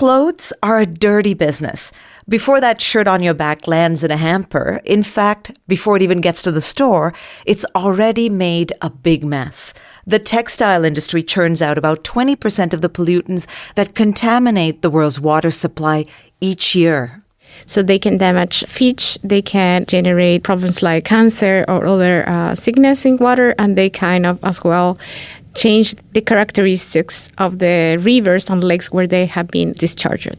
Clothes are a dirty business. Before that shirt on your back lands in a hamper, in fact, before it even gets to the store, it's already made a big mess. The textile industry churns out about 20% of the pollutants that contaminate the world's water supply each year. So they can damage fish, they can generate problems like cancer or other sickness in water, and they kind of as well change the characteristics of the rivers and lakes where they have been discharged.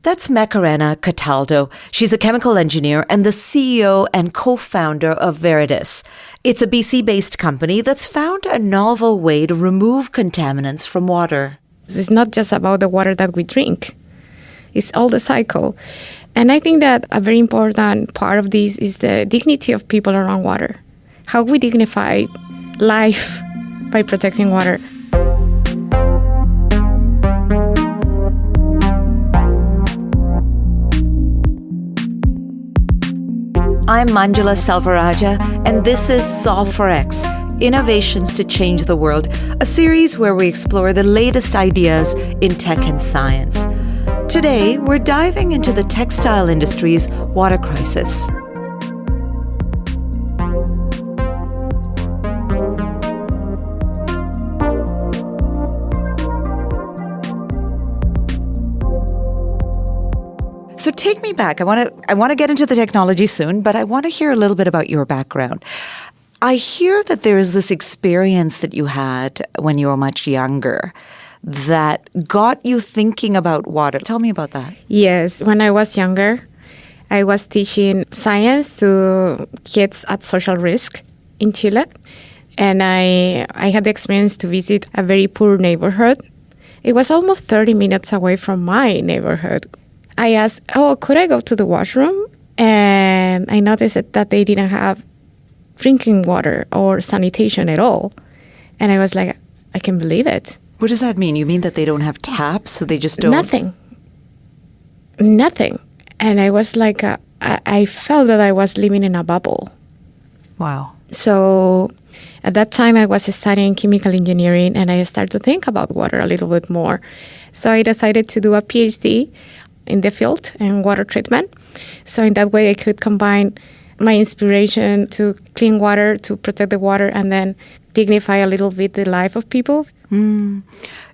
That's Macarena Cataldo. She's a chemical engineer and the CEO and co-founder of Veridis. It's a BC-based company that's found a novel way to remove contaminants from water. It's not just about the water that we drink. It's all the cycle. And I think that a very important part of this is the dignity of people around water. How we dignify life by protecting water. I'm Manjula Selvarajah, and this is Solve for X, Innovations to Change the World, a series where we explore the latest ideas in tech and science. Today, we're diving into the textile industry's water crisis. So take me back. I want to get into the technology soon, but I want to hear a little bit about your background. I hear that there is this experience that you had when you were much younger that got you thinking about water. Tell me about that. Yes. When I was younger, I was teaching science to kids at social risk in Chile. And I had the experience to visit a very poor neighborhood. It was almost 30 minutes away from my neighborhood. I asked, could I go to the washroom? And I noticed that they didn't have drinking water or sanitation at all. And I was like, I can't believe it. What does that mean? You mean that they don't have taps, so they just don't? Nothing. And I was like, I felt that I was living in a bubble. Wow. So at that time, I was studying chemical engineering, and I started to think about water a little bit more. So I decided to do a PhD in the field in water treatment. So in that way, I could combine my inspiration to clean water, to protect the water, and then dignify a little bit the life of people.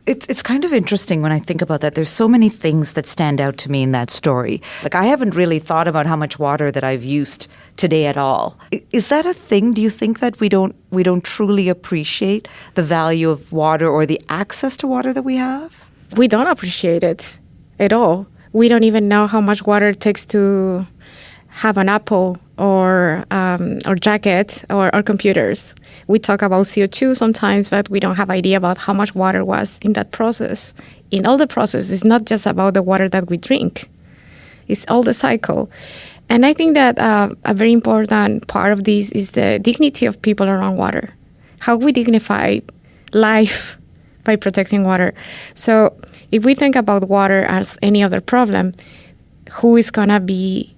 It's kind of interesting when I think about that. There's so many things that stand out to me in that story. Like, I haven't really thought about how much water that I've used today at all. Is that a thing? Do you think that we don't truly appreciate the value of water or the access to water that we have? We don't appreciate it at all. We don't even know how much water it takes to have an apple or jacket or computers. We talk about CO2 sometimes, but we don't have idea about how much water was in that process. In all the process, it's not just about the water that we drink. It's all the cycle. And I think that a very important part of this is the dignity of people around water. How we dignify life by protecting water. So if we think about water as any other problem, who is going to be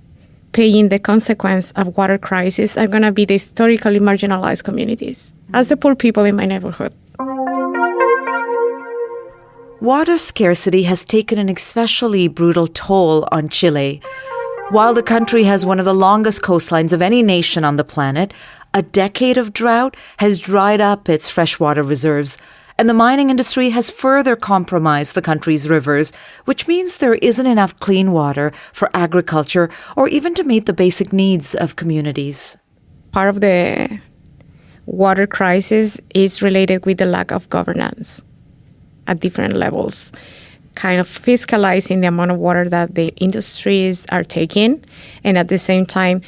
paying the consequence of water crisis are going to be the historically marginalized communities, as the poor people in my neighborhood. Water scarcity has taken an especially brutal toll on Chile. While the country has one of the longest coastlines of any nation on the planet, a decade of drought has dried up its freshwater reserves, and the mining industry has further compromised the country's rivers, which means there isn't enough clean water for agriculture or even to meet the basic needs of communities. Part of the water crisis is related with the lack of governance at different levels, kind of fiscalizing the amount of water that the industries are taking, and at the same time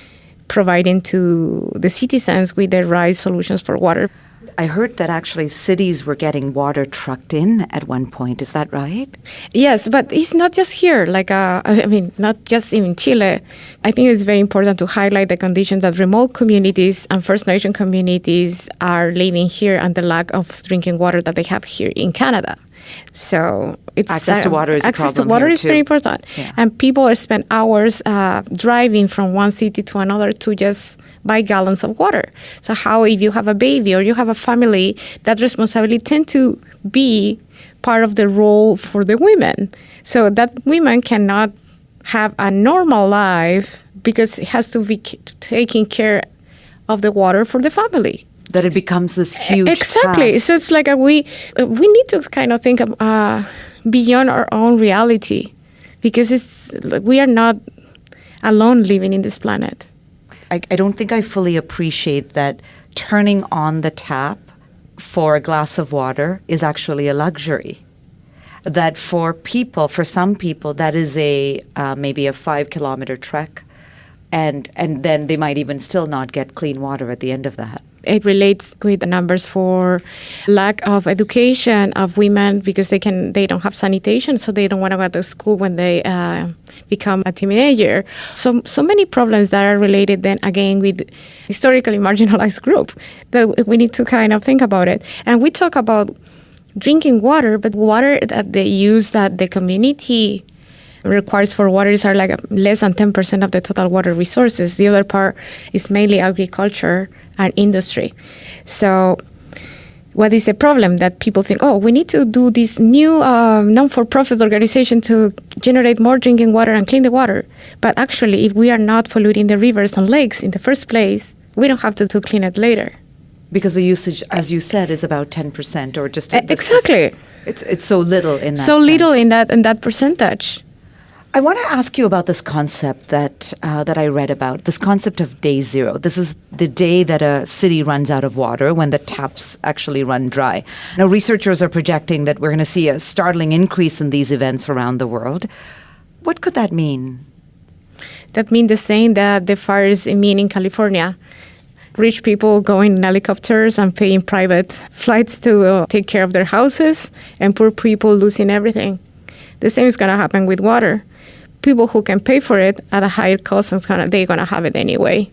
providing to the citizens with the right solutions for water. I heard that actually cities were getting water trucked in at one point. Is that right? Yes, but it's not just here. Not just in Chile. I think it's very important to highlight the condition that remote communities and First Nation communities are living here and the lack of drinking water that they have here in Canada. So it's access to water is a problem. Access to water is too. very important. Yeah. And people spend hours driving from one city to another to just buy gallons of water. So how, if you have a baby or you have a family, that responsibility tend to be part of the role for the women. So that women cannot have a normal life because it has to be taking care of the water for the family. That it becomes this huge Exactly. task. So it's like we need to kind of think beyond our own reality, because it's we are not alone living in this planet. I don't think I fully appreciate that turning on the tap for a glass of water is actually a luxury. That for some people, that is maybe a 5-kilometer trek, and then they might even still not get clean water at the end of that. It relates with the numbers for lack of education of women because they don't have sanitation, so they don't want to go to school when they become a teenager. So many problems that are related then again with historically marginalized group that we need to kind of think about it. And we talk about drinking water, but water that they use that the community requires for waters are like less than 10% of the total water resources. The other part is mainly agriculture and industry. So what is the problem? That people think, we need to do this new non-for-profit organization to generate more drinking water and clean the water. But actually, if we are not polluting the rivers and lakes in the first place, we don't have to clean it later. Because the usage, as you said, is about 10% or just... Exactly. It's so little in that So sense. little in that percentage. I want to ask you about this concept that I read about, this concept of day zero. This is the day that a city runs out of water, when the taps actually run dry. Now, researchers are projecting that we're going to see a startling increase in these events around the world. What could that mean? That means the same that the fires mean in California. Rich people going in helicopters and paying private flights to take care of their houses, and poor people losing everything. The same is going to happen with water. People who can pay for it at a higher cost, they're going to have it anyway.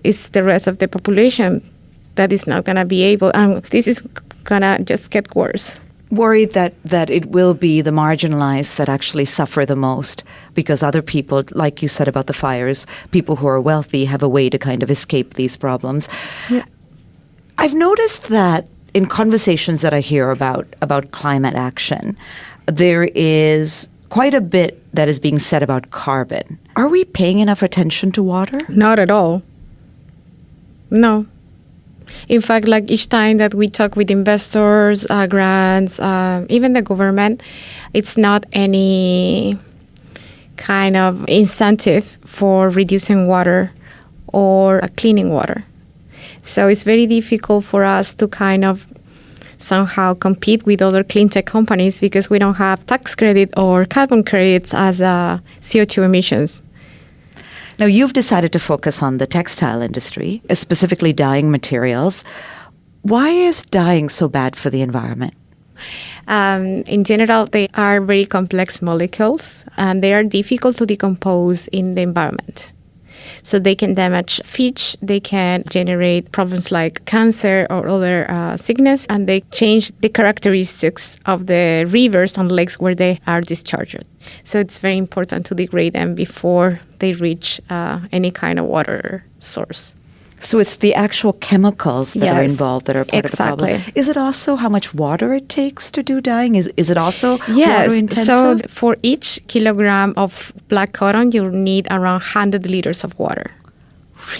It's the rest of the population that is not going to be able, and this is going to just get worse. Worried that it will be the marginalized that actually suffer the most, because other people, like you said about the fires, people who are wealthy have a way to kind of escape these problems. Yeah. I've noticed that in conversations that I hear about climate action, there is quite a bit that is being said about carbon. Are we paying enough attention to water? Not at all. No. In fact, like each time that we talk with investors, grants, even the government, it's not any kind of incentive for reducing water or cleaning water. So it's very difficult for us to kind of somehow compete with other clean tech companies because we don't have tax credit or carbon credits as CO2 emissions. Now, you've decided to focus on the textile industry, specifically dyeing materials. Why is dyeing so bad for the environment? In general, they are very complex molecules, and they are difficult to decompose in the environment. So they can damage fish, they can generate problems like cancer or other sickness, and they change the characteristics of the rivers and lakes where they are discharged. So it's very important to degrade them before they reach any kind of water source. So it's the actual chemicals that are involved that are part of the problem. Is it also how much water it takes to do dyeing? Is it also water intensive? So for each kilogram of black cotton, you need around 100 liters of water.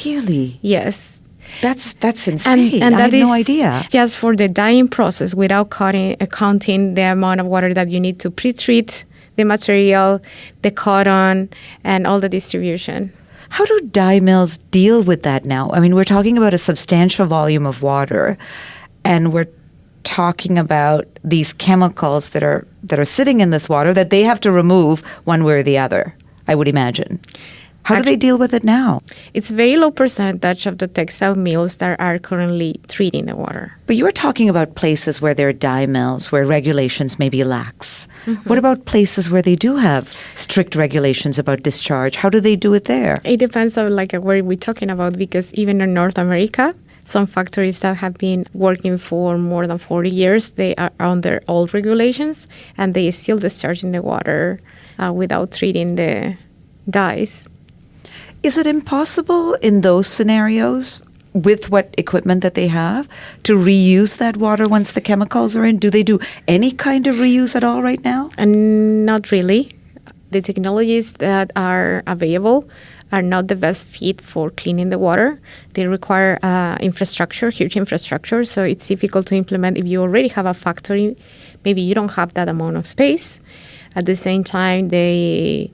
Really? Yes. That's insane. And I had no idea. Just for the dyeing process, without counting the amount of water that you need to pre-treat the material, the cotton, and all the distribution. How do dye mills deal with that now? I mean, we're talking about a substantial volume of water, and we're talking about these chemicals that are sitting in this water that they have to remove one way or the other, I would imagine. How do they deal with it now? It's very low percentage of the textile mills that are currently treating the water. But you were talking about places where there are dye mills, where regulations may be lax. Mm-hmm. What about places where they do have strict regulations about discharge? How do they do it there? It depends on where we're talking about, because even in North America, some factories that have been working for more than 40 years, they are under old regulations, and they still discharging the water without treating the dyes. Is it impossible in those scenarios with what equipment that they have to reuse that water once the chemicals are in? Do they do any kind of reuse at all right now? And not really. The technologies that are available are not the best fit for cleaning the water. They require infrastructure, huge infrastructure, so it's difficult to implement if you already have a factory. Maybe you don't have that amount of space. At the same time, they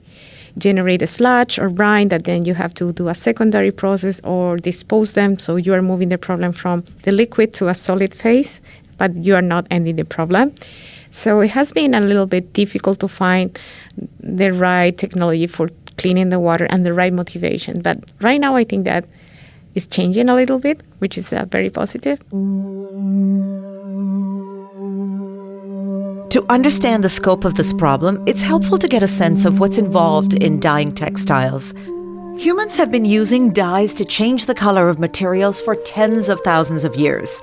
generate a sludge or brine that then you have to do a secondary process or dispose them, so you are moving the problem from the liquid to a solid phase, but you are not ending the problem. So it has been a little bit difficult to find the right technology for cleaning the water and the right motivation. But right now, I think that is changing a little bit, which is very positive. To understand the scope of this problem, it's helpful to get a sense of what's involved in dyeing textiles. Humans have been using dyes to change the color of materials for tens of thousands of years.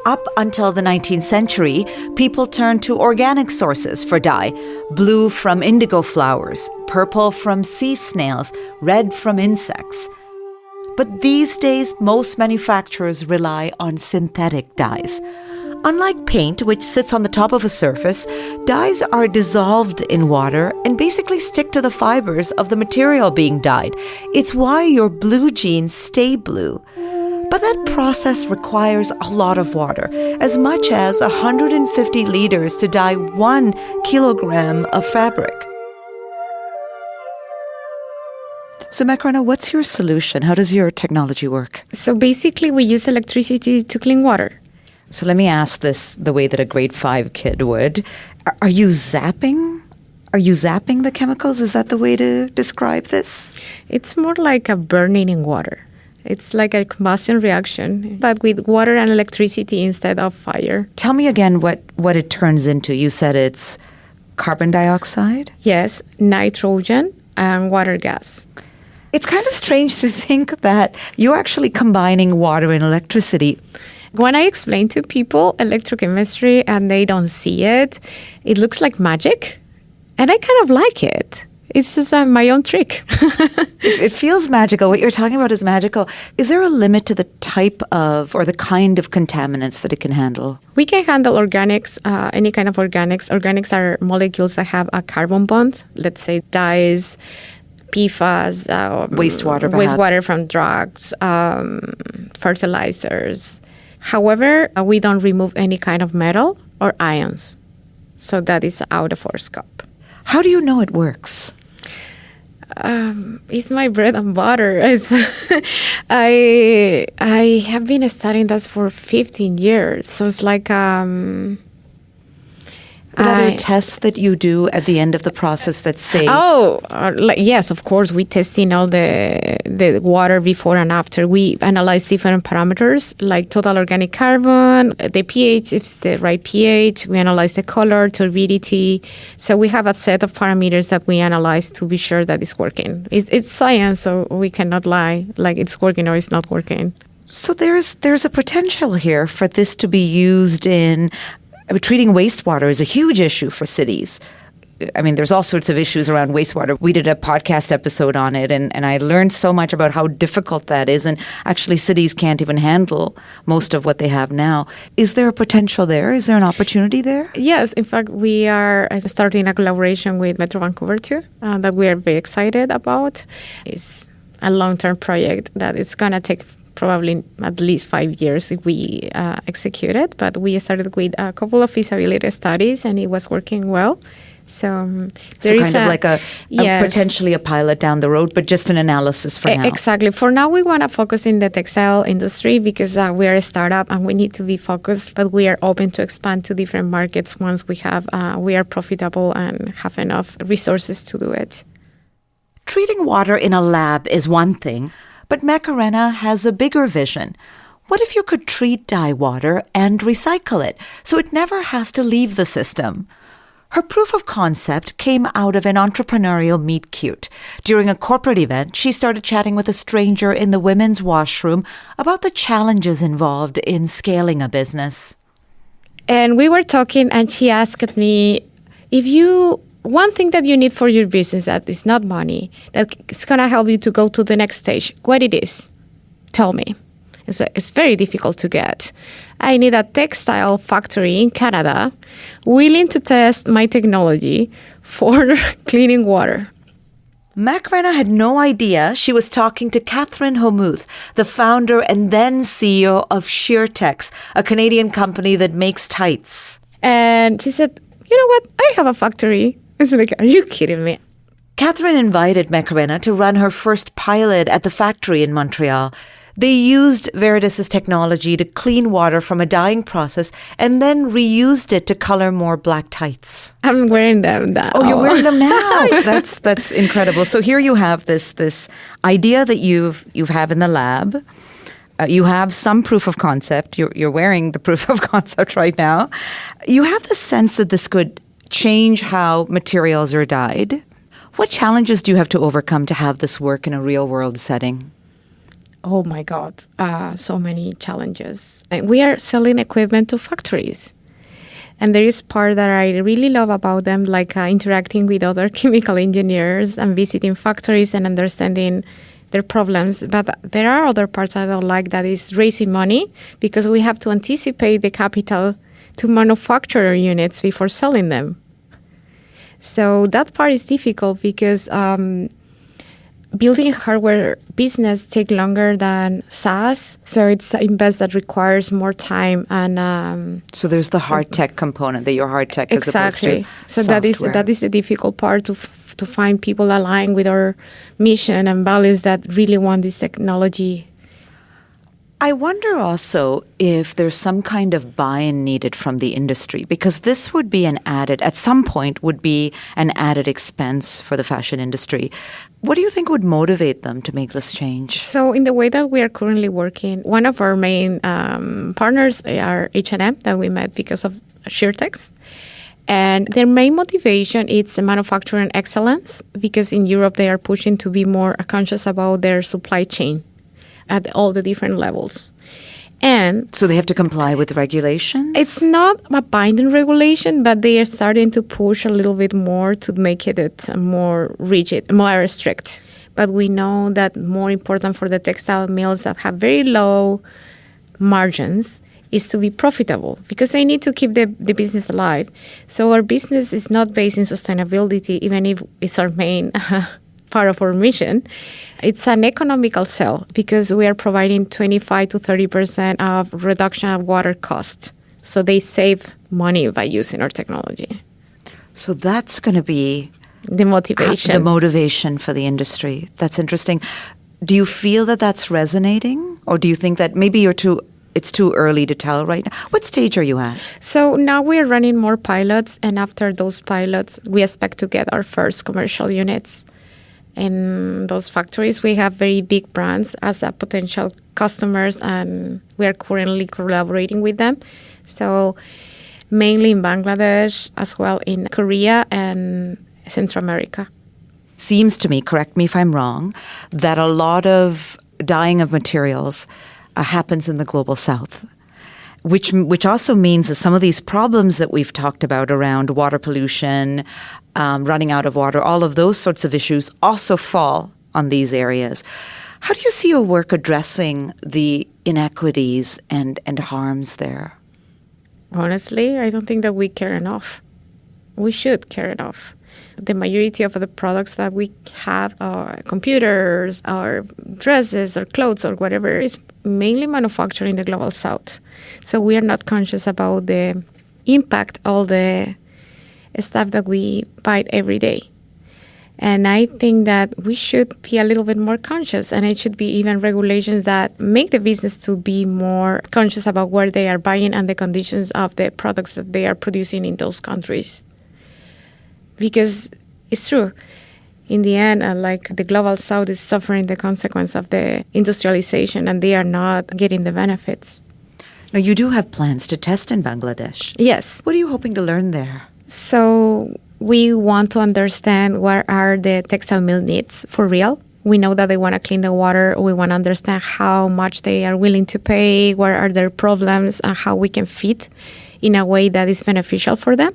Up until the 19th century, people turned to organic sources for dye: blue from indigo flowers, purple from sea snails, red from insects. But these days, most manufacturers rely on synthetic dyes. Unlike paint, which sits on the top of a surface, dyes are dissolved in water and basically stick to the fibers of the material being dyed. It's why your blue jeans stay blue. But that process requires a lot of water, as much as 150 liters to dye 1 kilogram of fabric. So Macarena, what's your solution? How does your technology work? So basically, we use electricity to clean water. So let me ask this the way that a grade 5 kid would. Are you zapping? Are you zapping the chemicals? Is that the way to describe this? It's more like a burning in water. It's like a combustion reaction, but with water and electricity instead of fire. Tell me again what it turns into. You said it's carbon dioxide? Yes, nitrogen and water gas. It's kind of strange to think that you're actually combining water and electricity. When I explain to people electrochemistry and they don't see it, it looks like magic. And I kind of like it. It's just my own trick. It feels magical. What you're talking about is magical. Is there a limit to the type of or the kind of contaminants that it can handle? We can handle organics, any kind of organics. Organics are molecules that have a carbon bond, let's say dyes, PFAS, wastewater, perhaps. Wastewater from drugs, fertilizers. However, we don't remove any kind of metal or ions. So that is out of our scope. How do you know it works? It's my bread and butter. I have been studying this for 15 years. So it's like... Are there tests that you do at the end of the process that say... Yes, of course. We testing all the water before and after. We analyze different parameters like total organic carbon, the pH, if it's the right pH. We analyze the color, turbidity. So we have a set of parameters that we analyze to be sure that it's working. It's science, so we cannot lie like it's working or it's not working. So there's a potential here for this to be used in... treating wastewater is a huge issue for cities. I mean, there's all sorts of issues around wastewater. We did a podcast episode on it, and I learned so much about how difficult that is. And actually, cities can't even handle most of what they have now. Is there a potential there? Is there an opportunity there? Yes. In fact, we are starting a collaboration with Metro Vancouver, too, that we are very excited about. It's a long-term project that it's going to take probably at least 5 years if we execute it. But we started with a couple of feasibility studies, and it was working well. So there is kind of like a potentially a pilot down the road, but just an analysis for now. Exactly. For now, we want to focus in the textile industry because we are a startup and we need to be focused. But we are open to expand to different markets once we are profitable and have enough resources to do it. Treating water in a lab is one thing. But Macarena has a bigger vision. What if you could treat dye water and recycle it so it never has to leave the system? Her proof of concept came out of an entrepreneurial meet-cute. During a corporate event, she started chatting with a stranger in the women's washroom about the challenges involved in scaling a business. And we were talking, and she asked me, one thing that you need for your business that is not money, that is going to help you to go to the next stage, what it is, tell me. It's very difficult to get. I need a textile factory in Canada willing to test my technology for cleaning water. Macarena had no idea she was talking to Catherine Homuth, the founder and then CEO of SheerTex, a Canadian company that makes tights. And she said, you know what? I have a factory. I was like, are you kidding me? Catherine invited Macarena to run her first pilot at the factory in Montreal. They used Veritas' technology to clean water from a dyeing process and then reused it to color more black tights. I'm wearing them now. Oh, you're wearing them now. That's incredible. So here you have this idea that you have in the lab. You have some proof of concept. You're wearing the proof of concept right now. You have the sense that this could change how materials are dyed. What challenges do you have to overcome to have this work in a real-world setting? Oh my God, so many challenges. And we are selling equipment to factories. And there is part that I really love about them, like interacting with other chemical engineers and visiting factories and understanding their problems. But there are other parts I don't like, that is raising money, because we have to anticipate the capital to manufacture units before selling them. So that part is difficult because building a hardware business takes longer than SaaS. So it's an invest that requires more time. And so there's the hard tech component, that your hard tech exactly. As opposed to so software. that is the difficult part, to find people aligned with our mission and values that really want this technology. I wonder also if there's some kind of buy-in needed from the industry, because this would be at some point would be an added expense for the fashion industry. What do you think would motivate them to make this change? So in the way that we are currently working, one of our main partners are H&M, that we met because of SheerTex. And their main motivation is manufacturing excellence, because in Europe they are pushing to be more conscious about their supply chain at all the different levels. And so they have to comply with regulations? It's not a binding regulation, but they are starting to push a little bit more to make it more rigid, more strict. But we know that more important for the textile mills that have very low margins is to be profitable, because they need to keep the business alive. So our business is not based in sustainability, even if it's our main part of our mission. It's an economical sell, because we are providing 25 to 30% of reduction of water cost. So they save money by using our technology. So that's going to be the motivation. The motivation for the industry. That's interesting. Do you feel that that's resonating? Or do you think that maybe it's too early to tell right now? What stage are you at? So now we're running more pilots, and after those pilots, we expect to get our first commercial units. In those factories, we have very big brands as a potential customers, and we are currently collaborating with them. So mainly in Bangladesh, as well in Korea and Central America. Seems to me, correct me if I'm wrong, that a lot of dyeing of materials happens in the global south, which also means that some of these problems that we've talked about around water pollution, running out of water, all of those sorts of issues also fall on these areas. How do you see your work addressing the inequities and harms there? Honestly, I don't think that we care enough. We should care enough. The majority of the products that we have, our computers, our dresses, or clothes, or whatever, is mainly manufactured in the global south. So we are not conscious about the impact, all the stuff that we buy every day. And I think that we should be a little bit more conscious, and it should be even regulations that make the business to be more conscious about where they are buying and the conditions of the products that they are producing in those countries. Because it's true. In the end, like the global south is suffering the consequence of the industrialization, and they are not getting the benefits. Now, you do have plans to test in Bangladesh. Yes. What are you hoping to learn there? So we want to understand what are the textile mill needs for real. We know that they want to clean the water. We want to understand how much they are willing to pay, what are their problems, and how we can fit in a way that is beneficial for them.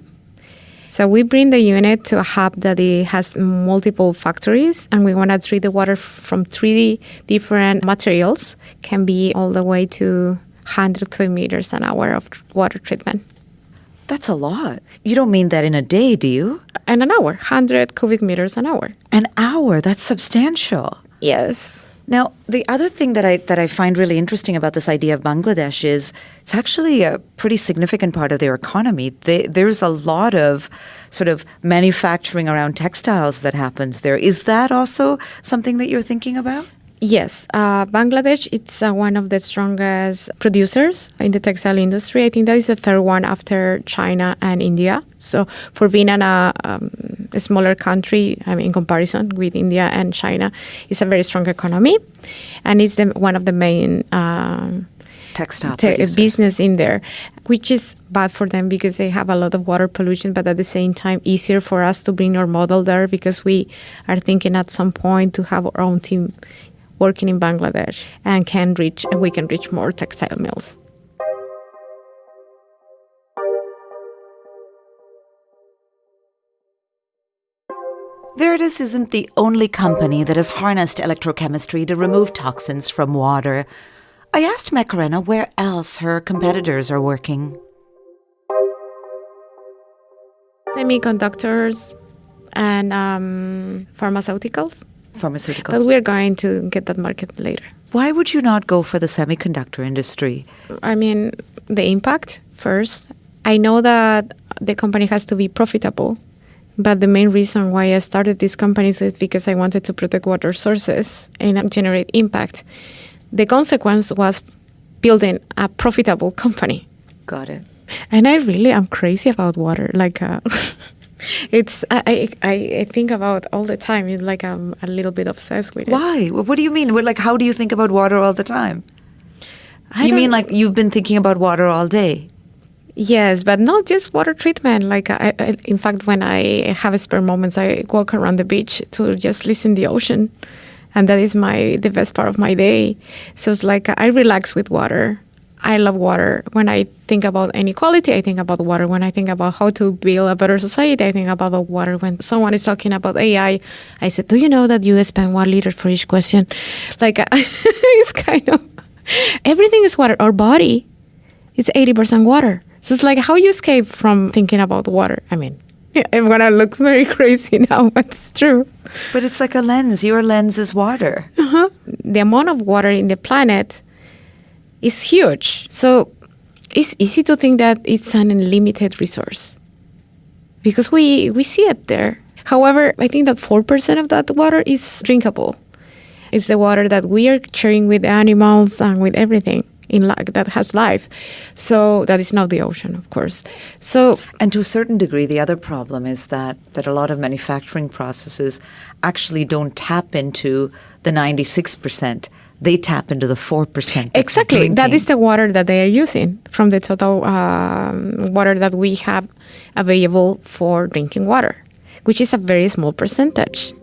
So we bring the unit to a hub that it has multiple factories, and we want to treat the water from 3 different materials. Can be all the way to 100 cubic meters an hour of water treatment. That's a lot. You don't mean that in a day, do you? In an hour, 100 cubic meters an hour. An hour? That's substantial. Yes. Now, the other thing that I find really interesting about this idea of Bangladesh is it's actually a pretty significant part of their economy. There's a lot of sort of manufacturing around textiles that happens there. Is that also something that you're thinking about? Yes. Bangladesh, it's one of the strongest producers in the textile industry. I think that is the third one after China and India. So for being a smaller country, in comparison with India and China, it's a very strong economy. And it's one of the main textile business in there, which is bad for them because they have a lot of water pollution, but at the same time, easier for us to bring our model there because we are thinking at some point to have our own team working in Bangladesh and we can reach more textile mills. Veritas isn't the only company that has harnessed electrochemistry to remove toxins from water. I asked Macarena where else her competitors are working. Semiconductors and pharmaceuticals. But we're going to get that market later. Why would you not go for the semiconductor industry? The impact first. I know that the company has to be profitable, but the main reason why I started these companies is because I wanted to protect water sources and generate impact. The consequence was building a profitable company. Got it. And I really am crazy about water. It's I think about all the time. It's like I'm a little bit obsessed with it. Why? What do you mean? How do you think about water all the time? You mean like you've been thinking about water all day? Yes, but not just water treatment. In fact, when I have spare moments, I walk around the beach to just listen to the ocean. And that is the best part of my day. So it's like I relax with water. I love water. When I think about inequality, I think about water. When I think about how to build a better society, I think about the water. When someone is talking about AI, I said, do you know that you spend 1 liter for each question? It's kind of, everything is water. Our body is 80% water. So it's like how you escape from thinking about water. I'm going to look very crazy now, but it's true. But it's like a lens. Your lens is water. Uh-huh. The amount of water in the planet is huge. So it's easy to think that it's an unlimited resource because we see it there. However, I think that 4% of that water is drinkable. It's the water that we are sharing with animals and with everything that has life. So that is not the ocean, of course. And to a certain degree, the other problem is that a lot of manufacturing processes actually don't tap into the 96%. They tap into the 4%. Exactly. Drinking. That is the water that they are using from the total water that we have available for drinking water, which is a very small percentage.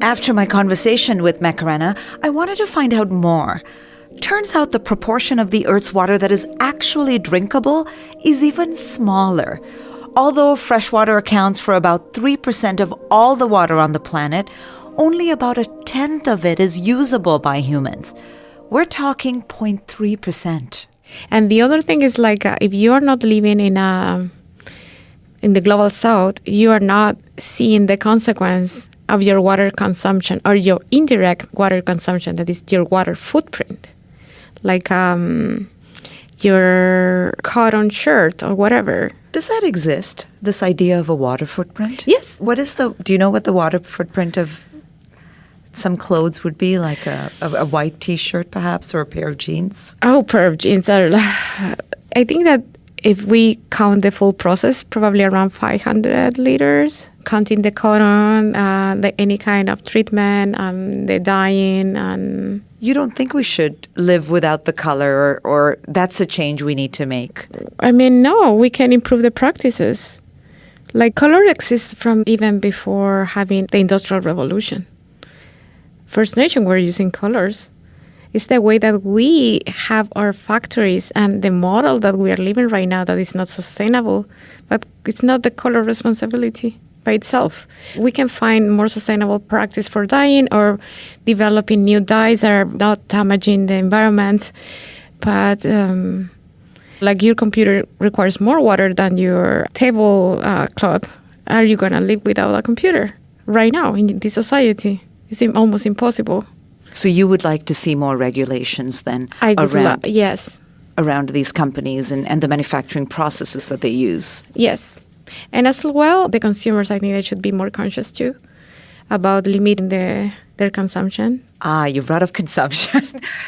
After my conversation with Macarena, I wanted to find out more. Turns out the proportion of the Earth's water that is actually drinkable is even smaller. Although freshwater accounts for about 3% of all the water on the planet, only about 1/10 of it is usable by humans. We're talking 0.3%. And the other thing is if you are not living in the global south, you are not seeing the consequence of your water consumption or your indirect water consumption, that is your water footprint. Your cotton shirt or whatever. Does that exist, this idea of a water footprint? Yes. Do you know what the water footprint of some clothes would be, like a white T-shirt perhaps, or a pair of jeans? Oh, pair of jeans are, I think that if we count the full process, probably around 500 liters, counting the cotton, any kind of treatment, the dyeing. And you don't think we should live without the color, or that's a change we need to make? No, we can improve the practices. Color exists from even before having the Industrial Revolution. First Nation were using colors. It's the way that we have our factories and the model that we are living right now that is not sustainable, but it's not the color responsibility by itself. We can find more sustainable practice for dyeing or developing new dyes that are not damaging the environment. But like your computer requires more water than your tablecloth, are you going to live without a computer right now in this society? It's almost impossible. So you would like to see more regulations then yes. around these companies and the manufacturing processes that they use? Yes. And as well, the consumers, I think they should be more conscious too about limiting their consumption. You brought up consumption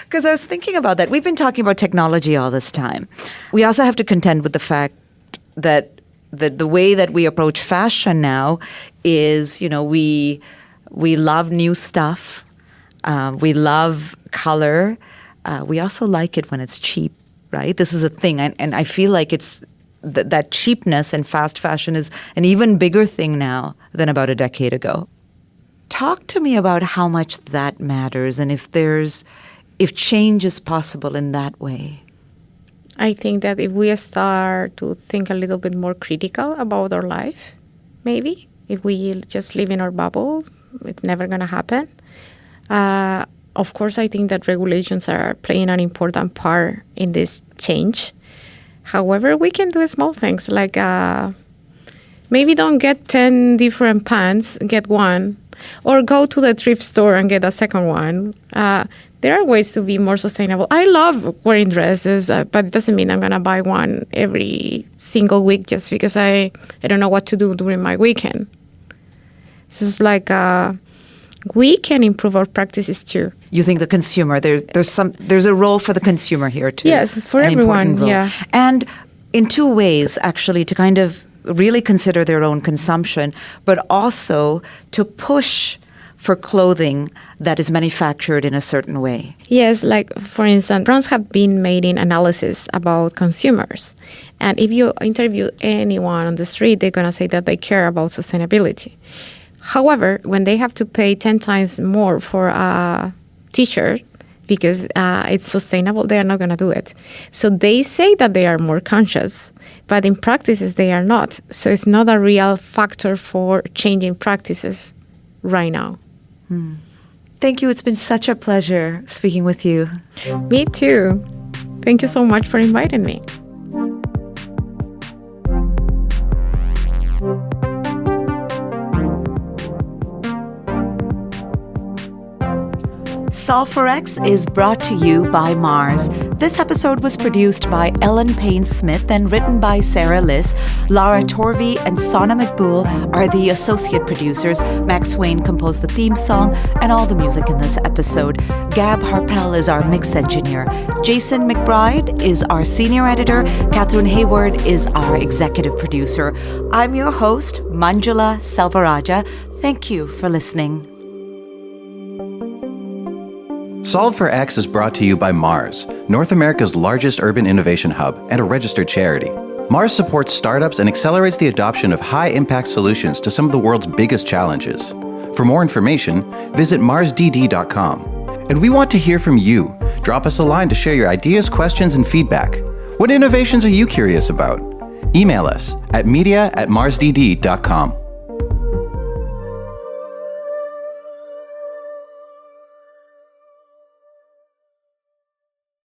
because I was thinking about that. We've been talking about technology all this time. We also have to contend with the fact that the way that we approach fashion now is, we love new stuff. We love color. We also like it when it's cheap, right? This is a thing. And I feel like it's that cheapness and fast fashion is an even bigger thing now than about a decade ago. Talk to me about how much that matters and if change is possible in that way. I think that if we start to think a little bit more critical about our life, maybe, if we just live in our bubble, it's never going to happen. Of course, I think that regulations are playing an important part in this change. However, we can do small things like maybe don't get 10 different pants, get one, or go to the thrift store and get a second one. There are ways to be more sustainable. I love wearing dresses, but it doesn't mean I'm going to buy one every single week just because I don't know what to do during my weekend. It's just like we can improve our practices too. You think the consumer, there's a role for the consumer here too. Yes, for everyone, yeah. And in two ways, actually, to kind of really consider their own consumption, but also to push for clothing that is manufactured in a certain way. Yes, like for instance, brands have been making analysis about consumers. And if you interview anyone on the street, they're going to say that they care about sustainability. However, when they have to pay 10 times more for a t-shirt because it's sustainable, they are not going to do it. So they say that they are more conscious, but in practices, they are not. So it's not a real factor for changing practices right now. Thank you. It's been such a pleasure speaking with you. Me too. Thank you so much for inviting me. Solve for X is brought to you by Mars. This episode was produced by Ellen Payne-Smith and written by Sarah Liss. Lara Torvey and Sona McBool are the associate producers. Max Wayne composed the theme song and all the music in this episode. Gab Harpel is our mix engineer. Jason McBride is our senior editor. Catherine Hayward is our executive producer. I'm your host, Manjula Selvarajah. Thank you for listening. Solve for X is brought to you by Mars, North America's largest urban innovation hub and a registered charity. Mars supports startups and accelerates the adoption of high-impact solutions to some of the world's biggest challenges. For more information, visit marsdd.com. And we want to hear from you. Drop us a line to share your ideas, questions, and feedback. What innovations are you curious about? Email us at media@marsdd.com.